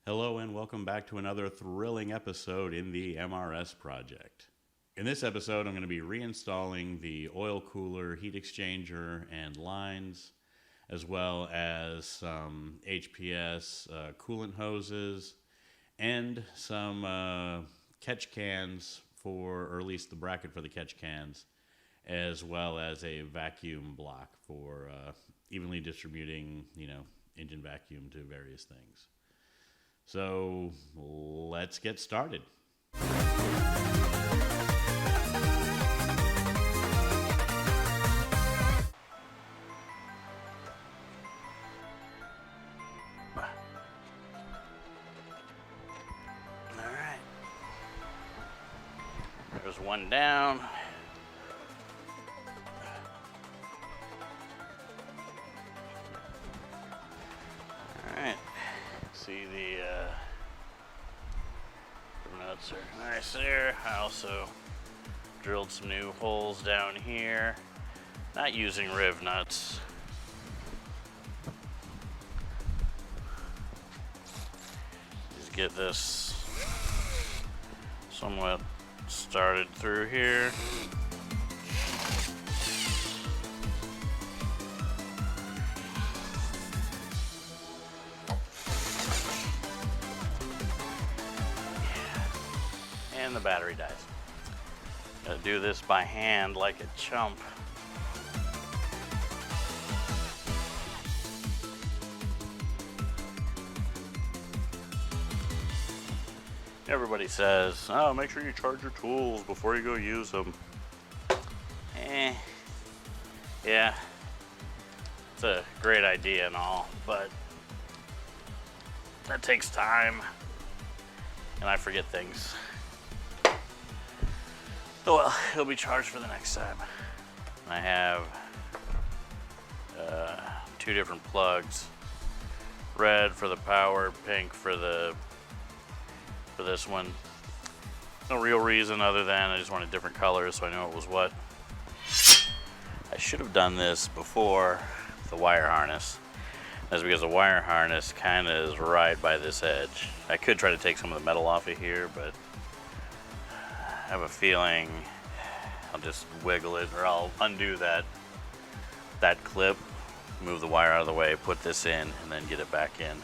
Hello and welcome back to another thrilling episode in the MRS project. In this episode, I'm going to be reinstalling the oil cooler, heat exchanger, and lines, as well as some HPS coolant hoses, and some catch cans or at least the bracket for the catch cans, as well as a vacuum block for evenly distributing, engine vacuum to various things. So let's get started. Alright. There's one down. Alright. See the nuts are nice there. I also drilled some new holes down here. Not using riv nuts. Just get this somewhat started through here. And the battery dies. Gotta do this by hand like a chump. Everybody says, oh, make sure you charge your tools before you go use them. Yeah, it's a great idea and all, but that takes time, and I forget things. Oh well, he'll be charged for the next time. I have two different plugs. Red for the power, pink for this one. No real reason other than I just wanted different colors so I knew it was what. I should have done this before the wire harness. That's because the wire harness kind of is right by this edge. I could try to take some of the metal off of here, but I have a feeling I'll just wiggle it, or I'll undo that clip, move the wire out of the way, put this in, and then get it back in.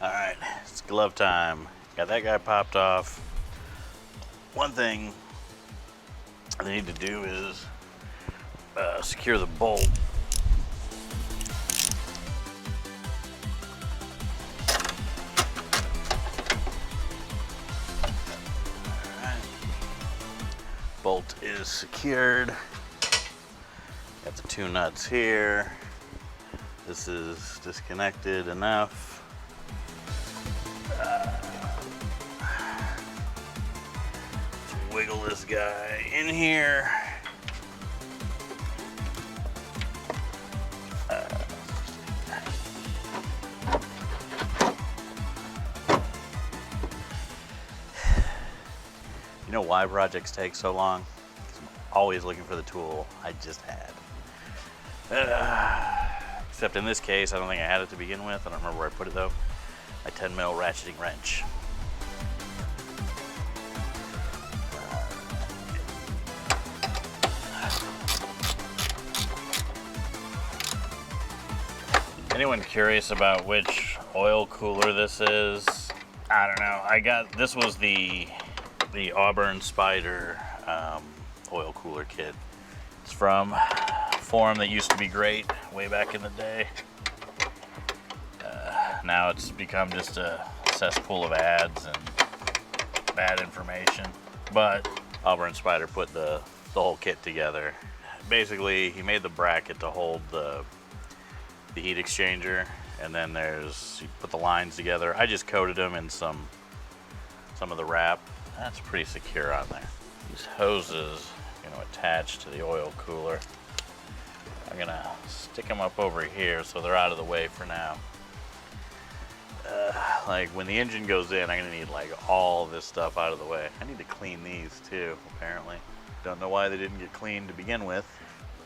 All right, it's glove time. Got that guy popped off. One thing I need to do is secure the bolt. Bolt is secured. Got the two nuts here. This is disconnected enough. Let's wiggle this guy in here. You know why projects take so long? 'Cause I'm always looking for the tool I just had. Except in this case, I don't think I had it to begin with. I don't remember where I put it though. My 10 mil ratcheting wrench. Anyone curious about which oil cooler this is? I don't know. This was the AuburnSpyder Oil Cooler kit. It's from a forum that used to be great way back in the day. Now it's become just a cesspool of ads and bad information. But AuburnSpyder put the whole kit together. Basically, he made the bracket to hold the heat exchanger, and then you put the lines together. I just coated them in some of the wrap. That's pretty secure on there. These hoses are going to attach to the oil cooler. I'm going to stick them up over here so they're out of the way for now. Like when the engine goes in, I'm going to need like all this stuff out of the way. I need to clean these too, apparently. Don't know why they didn't get cleaned to begin with.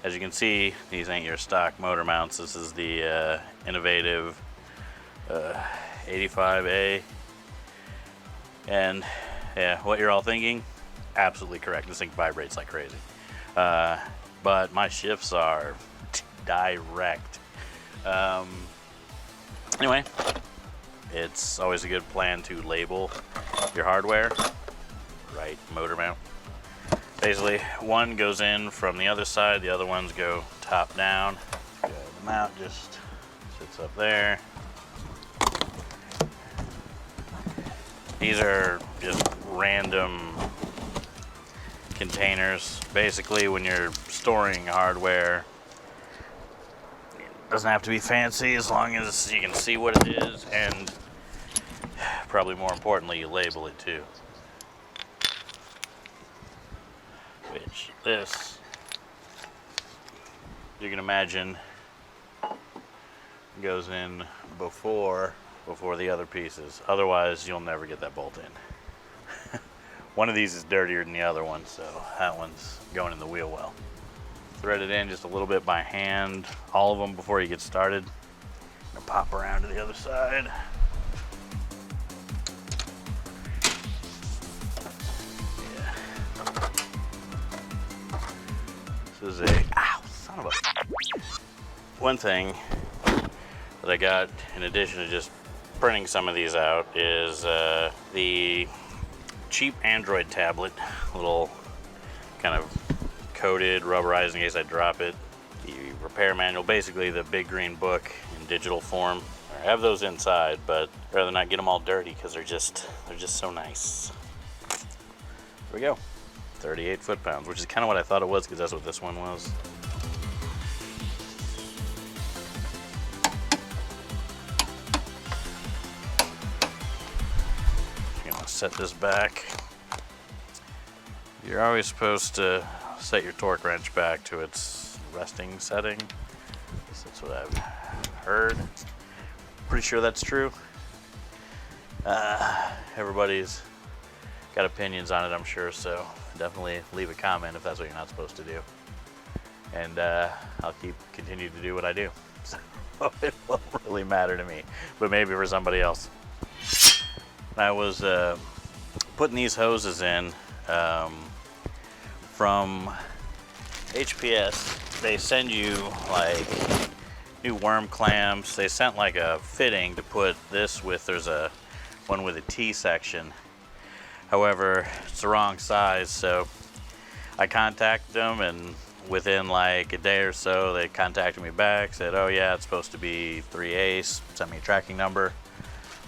As you can see, these ain't your stock motor mounts. This is the innovative 85A And yeah, what you're all thinking, absolutely correct. This thing vibrates like crazy. But my shifts are direct. Anyway, it's always a good plan to label your hardware. Right motor mount. Basically, one goes in from the other side, the other ones go top down. The mount just sits up there. These are just random containers. Basically, when you're storing hardware, it doesn't have to be fancy as long as you can see what it is, and probably more importantly, you label it too. Which this, you can imagine, goes in before the other pieces. Otherwise, you'll never get that bolt in. One of these is dirtier than the other one, so that one's going in the wheel well. Thread it in just a little bit by hand, all of them before you get started. Gonna pop around to the other side. This is a, ow, son of a. One thing that I got in addition to just printing some of these out is the cheap Android tablet, little kind of coated, rubberized in case I drop it. The repair manual, basically the big green book in digital form. I have those inside, but I'd rather not get them all dirty because they're just so nice. Here we go. 38 foot-pounds, which is kind of what I thought it was because that's what this one was. I'm gonna set this back. You're always supposed to set your torque wrench back to its resting setting. That's what I've heard. Pretty sure that's true. Everybody's got opinions on it, I'm sure, so definitely leave a comment if that's what you're not supposed to do. And I'll continue to do what I do. So it won't really matter to me, but maybe for somebody else. I was putting these hoses in from HPS. They send you like new worm clamps. They sent like a fitting to put this with. There's a one with a T section. However, it's the wrong size, so I contacted them, and within like a day or so, they contacted me back, said, oh yeah, it's supposed to be 3/8, sent me a tracking number.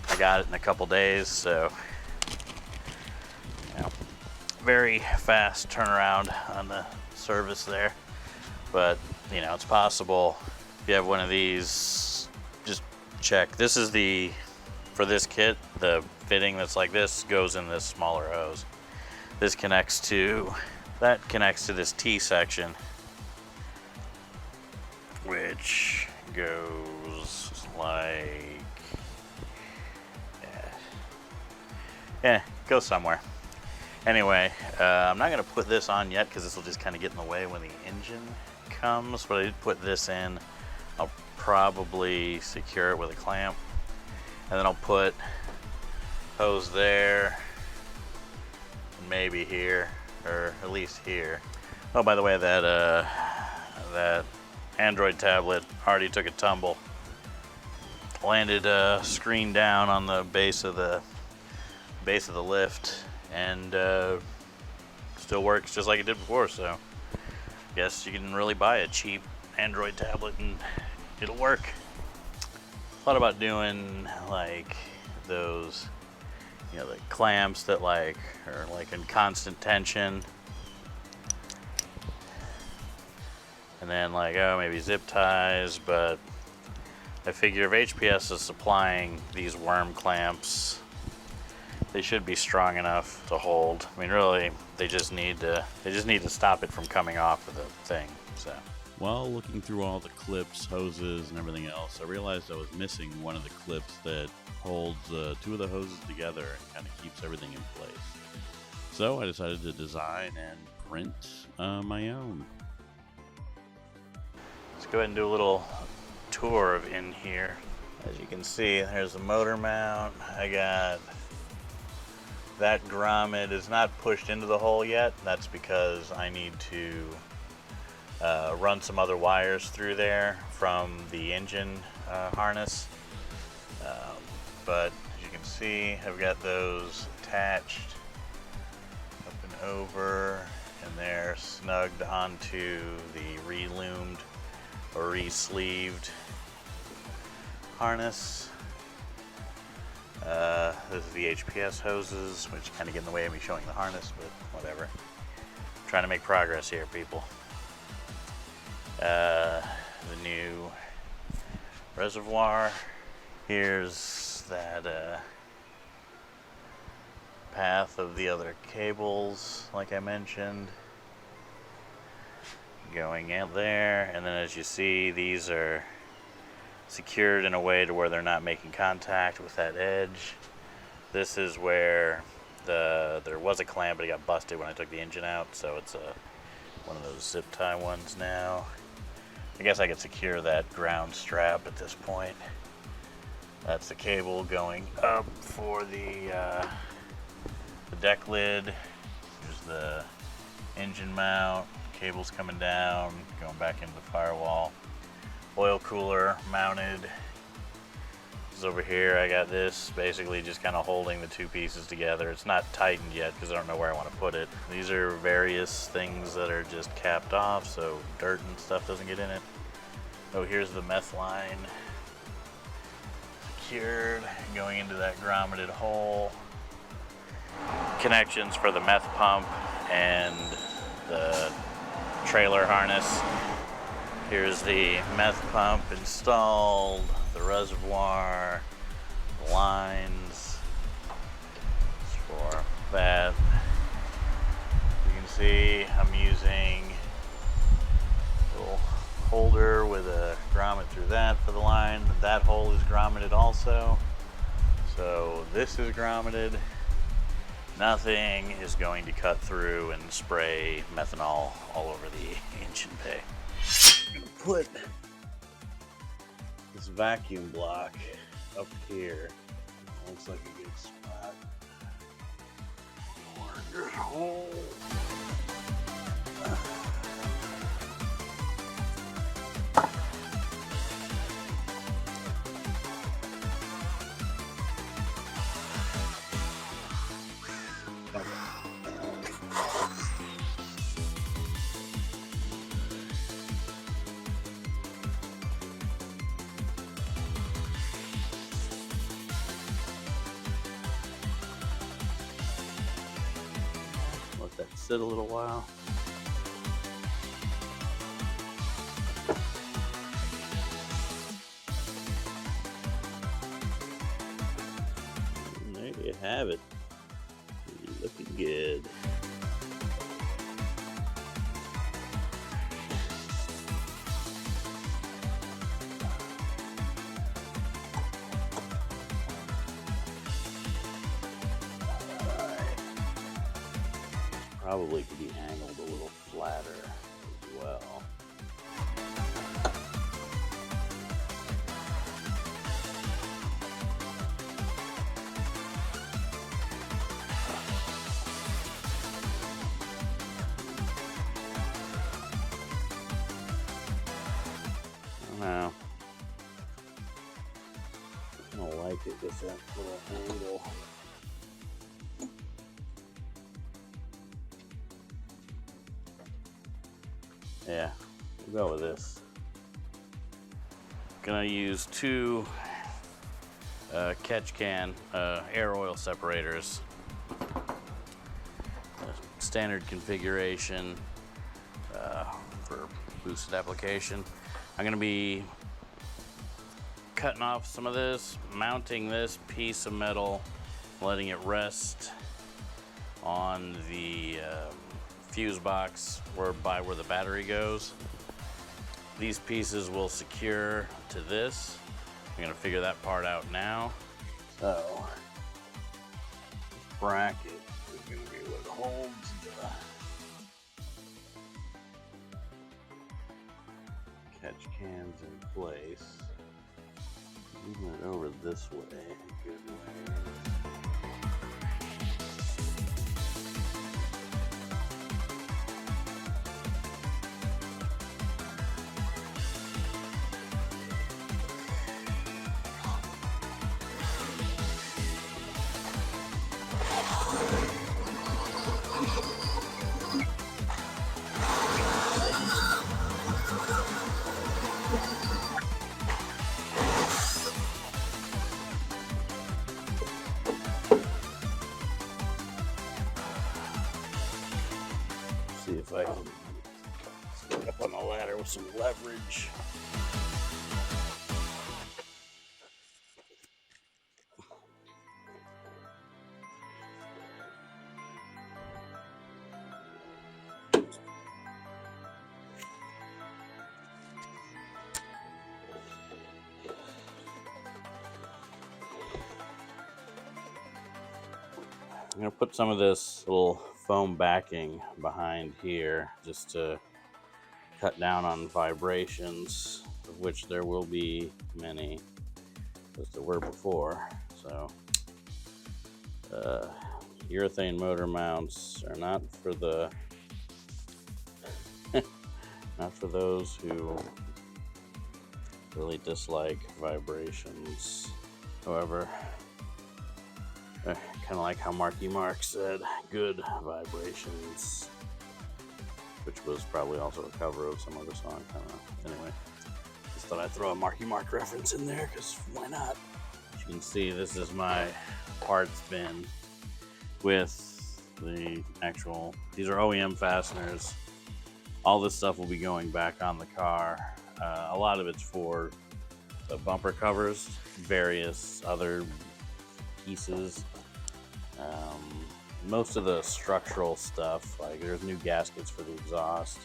I got it in a couple days, so you know, very fast turnaround on the service there. But you know, it's possible if you have one of these, just check. This is the, for this kit, the fitting that's like this goes in this smaller hose. This connects to, that connects to this T section, which goes like, yeah, goes somewhere. Anyway, I'm not gonna put this on yet because this will just kind of get in the way when the engine comes, but I did put this in. I'll probably secure it with a clamp, and then I'll put hose there, maybe here, or at least here. Oh, by the way, that Android tablet already took a tumble. Landed screen down on the base of the lift, and still works just like it did before. So, guess you can really buy a cheap Android tablet and it'll work. Thought about doing like those, you know, the clamps that like are like in constant tension, and then like, oh, maybe zip ties, but I figure if HPS is supplying these worm clamps, they should be strong enough to hold. I mean, really, they just need to stop it from coming off of the thing. So, while looking through all the clips, hoses, and everything else, I realized I was missing one of the clips that holds two of the hoses together and kind of keeps everything in place. So I decided to design and print my own. let's go ahead and do a little tour of in here. As you can see, there's a motor mount. I got That grommet is not pushed into the hole yet. That's because I need to run some other wires through there from the engine harness. But as you can see, I've got those attached up and over, and they're snugged onto the re-loomed or re-sleeved harness. This is the HPS hoses, which kind of get in the way of me showing the harness, but whatever. I'm trying to make progress here, people. The new reservoir. Here's that path of the other cables, like I mentioned, going out there. And then as you see, these are secured in a way to where they're not making contact with that edge. This is where there was a clamp, but it got busted when I took the engine out, so it's one of those zip tie ones now. I guess I could secure that ground strap at this point. That's the cable going up for the deck lid. There's the engine mount, cables coming down, going back into the firewall. Oil cooler mounted is over here. I got this basically just kind of holding the two pieces together. It's not tightened yet because I don't know where I want to put it. These are various things that are just capped off so dirt and stuff doesn't get in it. Oh, here's the meth line secured, going into that grommeted hole. Connections for the meth pump and the trailer harness. Here's the meth pump installed, the reservoir, the lines for that. You can see I'm using a little holder with a grommet through that for the line. That hole is grommeted also. So this is grommeted. Nothing is going to cut through and spray methanol all over the engine bay. I'm gonna put this vacuum block up here. Looks like a good spot. Wonder hole. Let that sit a little while. And there you have it. Looking good. Probably could be angled a little flatter as well. I don't know. I don't like it with that little angle. Yeah, we'll go with this. Gonna use two catch can air oil separators. Standard configuration for boosted application. I'm gonna be cutting off some of this, mounting this piece of metal, letting it rest on the fuse box where the battery goes. These pieces will secure to this. I'm gonna figure that part out now. So, this bracket is gonna be what holds the catch cans in place. Move it over this way a good way. See if I can get up on the ladder with some leverage. I'm going to put some of this little foam backing behind here just to cut down on vibrations, of which there will be many, as there were before. So urethane motor mounts are not for the not for those who really dislike vibrations. However, kind of like how Marky Mark said, good vibrations, which was probably also a cover of some other song. I don't know. Anyway, just thought I'd throw a Marky Mark reference in there, because why not? As you can see, this is my parts bin with the actual, these are OEM fasteners. All this stuff will be going back on the car. A lot of it's for the bumper covers, various other pieces. Most of the structural stuff, like there's new gaskets for the exhaust,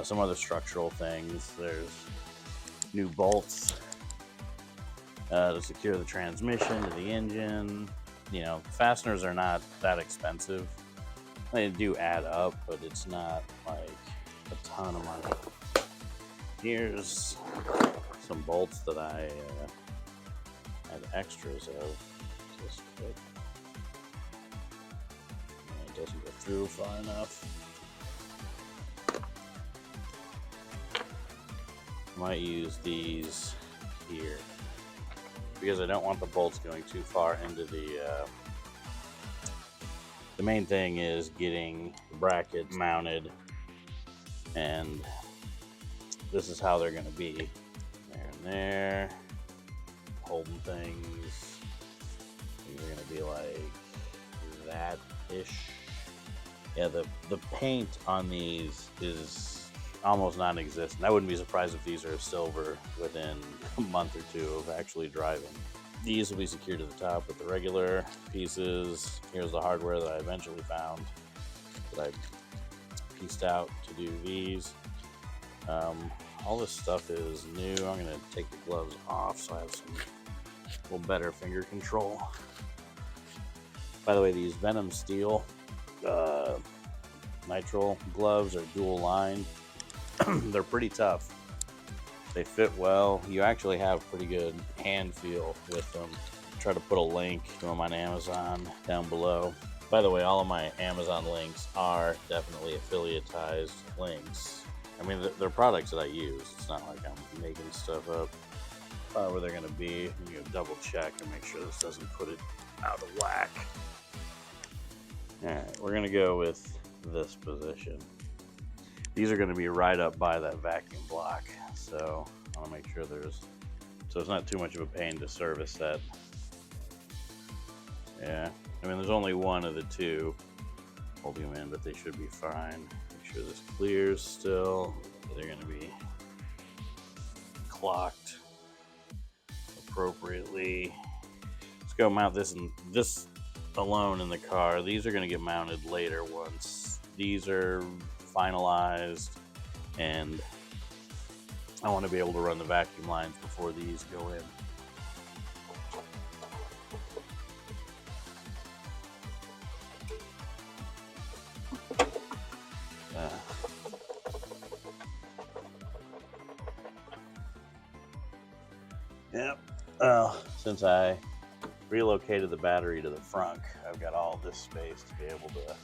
some other structural things. There's new bolts to secure the transmission to the engine. You know, fasteners are not that expensive. They do add up, but it's not like a ton of money. Here's some bolts that I had extras of. Just quick. It doesn't go through far enough. Might use these here because I don't want the bolts going too far into the main thing is getting the brackets mounted, and this is how they're going to be. There and there, holding things. These are going to be like that-ish. Yeah, the paint on these is almost non-existent. I wouldn't be surprised if these are silver within a month or two of actually driving. These will be secured to the top with the regular pieces. Here's the hardware that I eventually found that I pieced out to do these. All this stuff is new. I'm gonna take the gloves off so I have some little better finger control. By the way, these Venom Steel nitrile gloves are dual lined. They're pretty tough. They fit well. You actually have pretty good hand feel with them. Try to put a link to them on Amazon down below. By the way, all of my Amazon links are definitely affiliatized links. I mean, they're products that I use. It's not like I'm making stuff up. Where they're gonna be, I'm gonna double check and make sure this doesn't put it out of whack. All right, we're gonna go with this position. These are gonna be right up by that vacuum block. So I wanna make sure so it's not too much of a pain to service that. Yeah, I mean, there's only one of the two holding them in, but they should be fine. Make sure this clears still. They're gonna be clocked appropriately. Let's go mount this, and this alone in the car. These are gonna get mounted later once these are finalized, and I want to be able to run the vacuum lines before these go in. Yep. Well, since I relocated the battery to the front, I've got all this space to be able to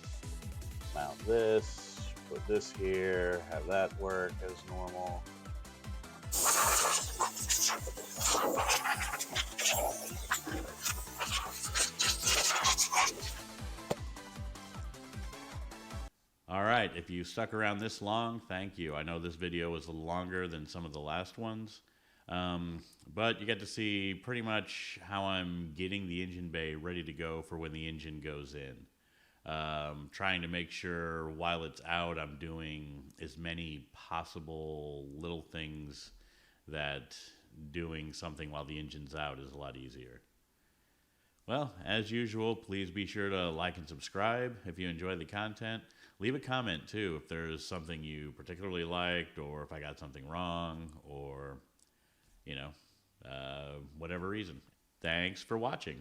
mount this, put this here, have that work as normal. if you stuck around this long, thank you. I know this video was a little longer than some of the last ones, but you get to see pretty much how I'm getting the engine bay ready to go for when the engine goes in. Trying to make sure while it's out, I'm doing as many possible little things that doing something while the engine's out is a lot easier. Well, as usual, please be sure to like and subscribe if you enjoy the content. Leave a comment, too, if there's something you particularly liked, or if I got something wrong, or, whatever reason. Thanks for watching.